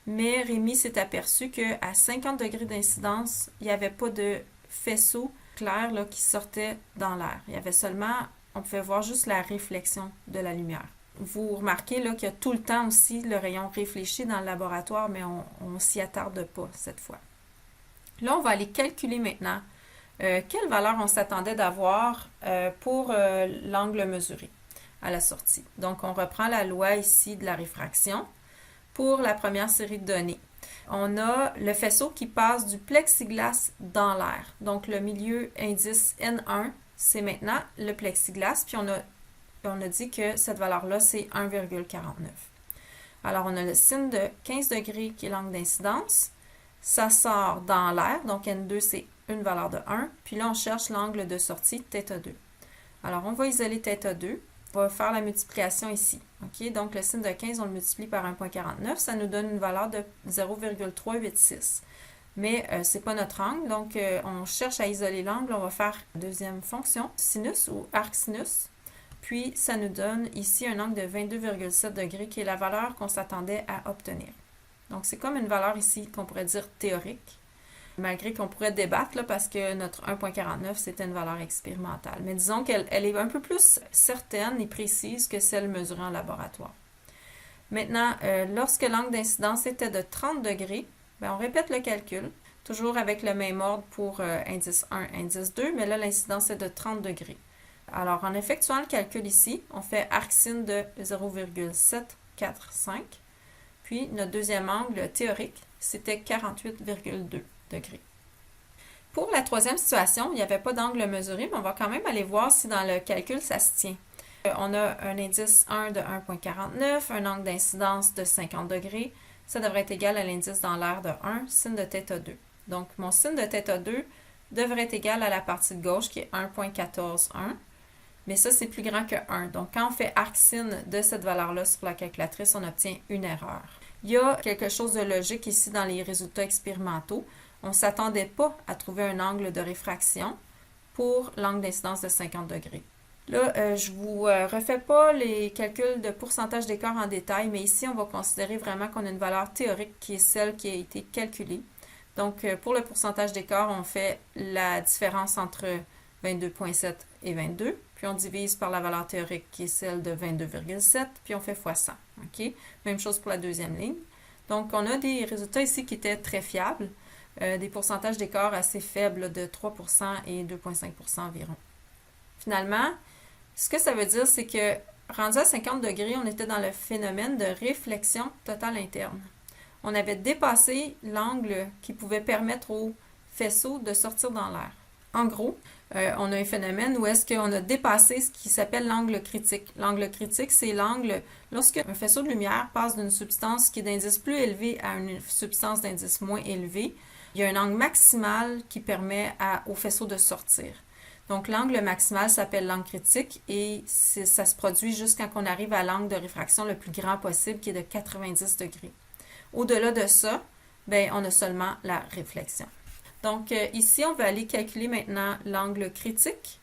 A: mais Rémi s'est aperçu qu'à 50 degrés d'incidence, il n'y avait pas de faisceau clair là, qui sortait dans l'air. Il y avait seulement, on pouvait voir juste la réflexion de la lumière. Vous remarquez là, qu'il y a tout le temps aussi le rayon réfléchi dans le laboratoire, mais on ne s'y attarde pas cette fois. Là, on va aller calculer maintenant quelle valeur on s'attendait d'avoir pour l'angle mesuré à la sortie. Donc, on reprend la loi ici de la réfraction pour la première série de données. On a le faisceau qui passe du plexiglas dans l'air. Donc, le milieu indice N1, c'est maintenant le plexiglas, puis on a dit que cette valeur-là, c'est 1,49. Alors, on a le sin de 15 degrés qui est l'angle d'incidence. Ça sort dans l'air, donc N2, c'est une valeur de 1. Puis là, on cherche l'angle de sortie θ2. Alors, on va isoler θ2. On va faire la multiplication ici. Okay? Donc, le sin de 15, on le multiplie par 1,49. Ça nous donne une valeur de 0,386. Mais ce n'est pas notre angle, donc on cherche à isoler l'angle. On va faire deuxième fonction, sinus ou arcsinus. Puis, ça nous donne ici un angle de 22,7 degrés qui est la valeur qu'on s'attendait à obtenir. Donc, c'est comme une valeur ici qu'on pourrait dire théorique, malgré qu'on pourrait débattre là, parce que notre 1,49, c'était une valeur expérimentale. Mais disons qu'elle est un peu plus certaine et précise que celle mesurée en laboratoire. Maintenant, lorsque l'angle d'incidence était de 30 degrés, bien, on répète le calcul, toujours avec le même ordre pour indice 1, indice 2, mais là, l'incidence est de 30 degrés. Alors, en effectuant le calcul ici, on fait arcsin de 0,745. Puis, notre deuxième angle théorique, c'était 48,2 degrés. Pour la troisième situation, il n'y avait pas d'angle mesuré, mais on va quand même aller voir si dans le calcul, ça se tient. On a un indice 1 de 1,49, un angle d'incidence de 50 degrés. Ça devrait être égal à l'indice dans l'air de 1, sin de θ2. Donc, mon sin de θ2 devrait être égal à la partie de gauche qui est 1,141. Mais ça, c'est plus grand que 1. Donc, quand on fait arcsin de cette valeur-là sur la calculatrice, on obtient une erreur. Il y a quelque chose de logique ici dans les résultats expérimentaux. On ne s'attendait pas à trouver un angle de réfraction pour l'angle d'incidence de 50 degrés. Là, je ne vous refais pas les calculs de pourcentage d'écart en détail, mais ici, on va considérer vraiment qu'on a une valeur théorique qui est celle qui a été calculée. Donc, pour le pourcentage d'écart, on fait la différence entre 22,7 et 22, puis on divise par la valeur théorique qui est celle de 22,7, puis on fait fois 100. Okay? Même chose pour la deuxième ligne. Donc, on a des résultats ici qui étaient très fiables, des pourcentages d'écart assez faibles de 3% et 2,5% environ. Finalement, ce que ça veut dire, c'est que rendu à 50 degrés, on était dans le phénomène de réflexion totale interne. On avait dépassé l'angle qui pouvait permettre au faisceau de sortir dans l'air. En gros, on a un phénomène où est-ce qu'on a dépassé ce qui s'appelle l'angle critique. L'angle critique, c'est l'angle lorsque un faisceau de lumière passe d'une substance qui est d'indice plus élevé à une substance d'indice moins élevé. Il y a un angle maximal qui permet au faisceau de sortir. Donc, l'angle maximal s'appelle l'angle critique et ça se produit juste quand on arrive à l'angle de réfraction le plus grand possible qui est de 90 degrés. Au-delà de ça, bien, on a seulement la réflexion. Donc, ici, on va aller calculer maintenant l'angle critique,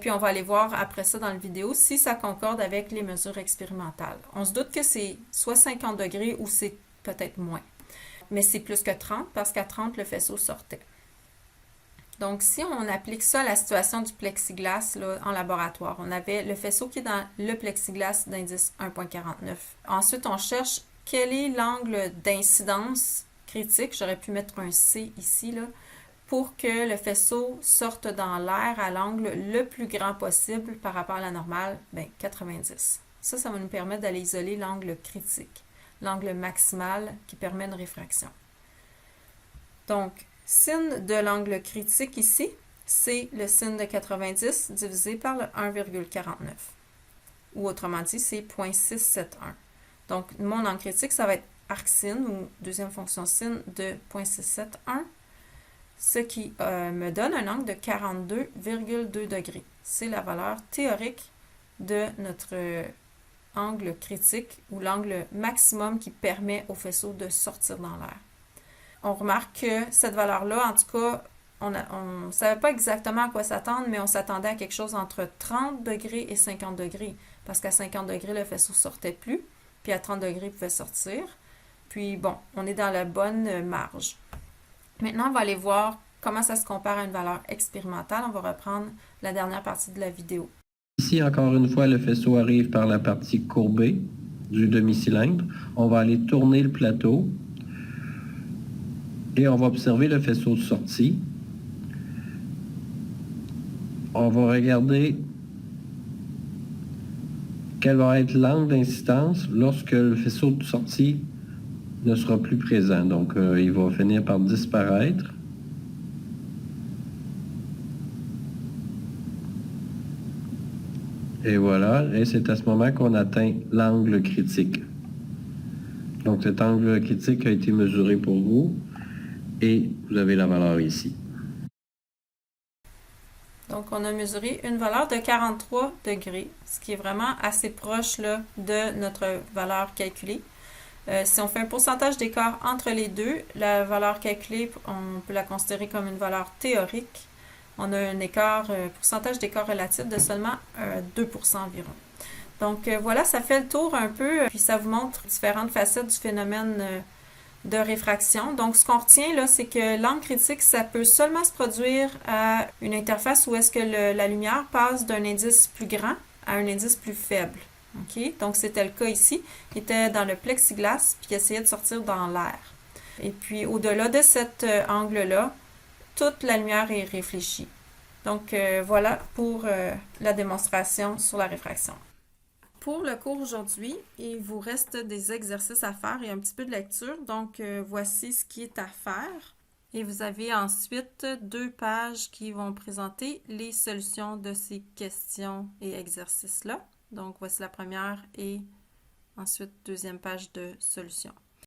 A: puis on va aller voir après ça dans la vidéo si ça concorde avec les mesures expérimentales. On se doute que c'est soit 50 degrés ou c'est peut-être moins, mais c'est plus que 30 parce qu'à 30, le faisceau sortait. Donc, si on applique ça à la situation du plexiglas là, en laboratoire, on avait le faisceau qui est dans le plexiglas d'indice 1,49. Ensuite, on cherche quel est l'angle d'incidence critique, j'aurais pu mettre un C ici, là, pour que le faisceau sorte dans l'air à l'angle le plus grand possible par rapport à la normale, bien, 90. Ça va nous permettre d'aller isoler l'angle critique, l'angle maximal qui permet une réfraction. Donc, sin de l'angle critique ici, c'est le sin de 90 divisé par le 1,49. Ou autrement dit, c'est 0,671. Donc, mon angle critique, ça va être arcsin ou deuxième fonction sin de 0,671, ce qui me donne un angle de 42,2 degrés. C'est la valeur théorique de notre angle critique ou l'angle maximum qui permet au faisceau de sortir dans l'air. On remarque que cette valeur-là, en tout cas, on ne savait pas exactement à quoi s'attendre, mais on s'attendait à quelque chose entre 30 degrés et 50 degrés, parce qu'à 50 degrés, le faisceau ne sortait plus, puis à 30 degrés, il pouvait sortir. Puis bon, on est dans la bonne marge. Maintenant, on va aller voir comment ça se compare à une valeur expérimentale. On va reprendre la dernière partie de la vidéo.
B: Ici, encore une fois, le faisceau arrive par la partie courbée du demi-cylindre. On va aller tourner le plateau et on va observer le faisceau de sortie. On va regarder quel va être l'angle d'incidence lorsque le faisceau de sortie ne sera plus présent. Donc, il va finir par disparaître. Et voilà, et c'est à ce moment qu'on atteint l'angle critique. Donc, cet angle critique a été mesuré pour vous et vous avez la valeur ici.
A: Donc, on a mesuré une valeur de 43 degrés, ce qui est vraiment assez proche là, de notre valeur calculée. Si on fait un pourcentage d'écart entre les deux, la valeur calculée, on peut la considérer comme une valeur théorique. On a un pourcentage d'écart relatif de seulement 2% environ. Donc voilà, ça fait le tour un peu, puis ça vous montre différentes facettes du phénomène de réfraction. Donc ce qu'on retient là, c'est que l'angle critique, ça peut seulement se produire à une interface où est-ce que la lumière passe d'un indice plus grand à un indice plus faible. Okay? Donc c'était le cas ici, il était dans le plexiglas, puis il essayait de sortir dans l'air. Et puis au-delà de cet angle-là, toute la lumière est réfléchie. Donc voilà pour la démonstration sur la réfraction. Pour le cours aujourd'hui, il vous reste des exercices à faire et un petit peu de lecture. Donc voici ce qui est à faire. Et vous avez ensuite 2 pages qui vont présenter les solutions de ces questions et exercices-là. Donc voici la première et ensuite deuxième page de solutions.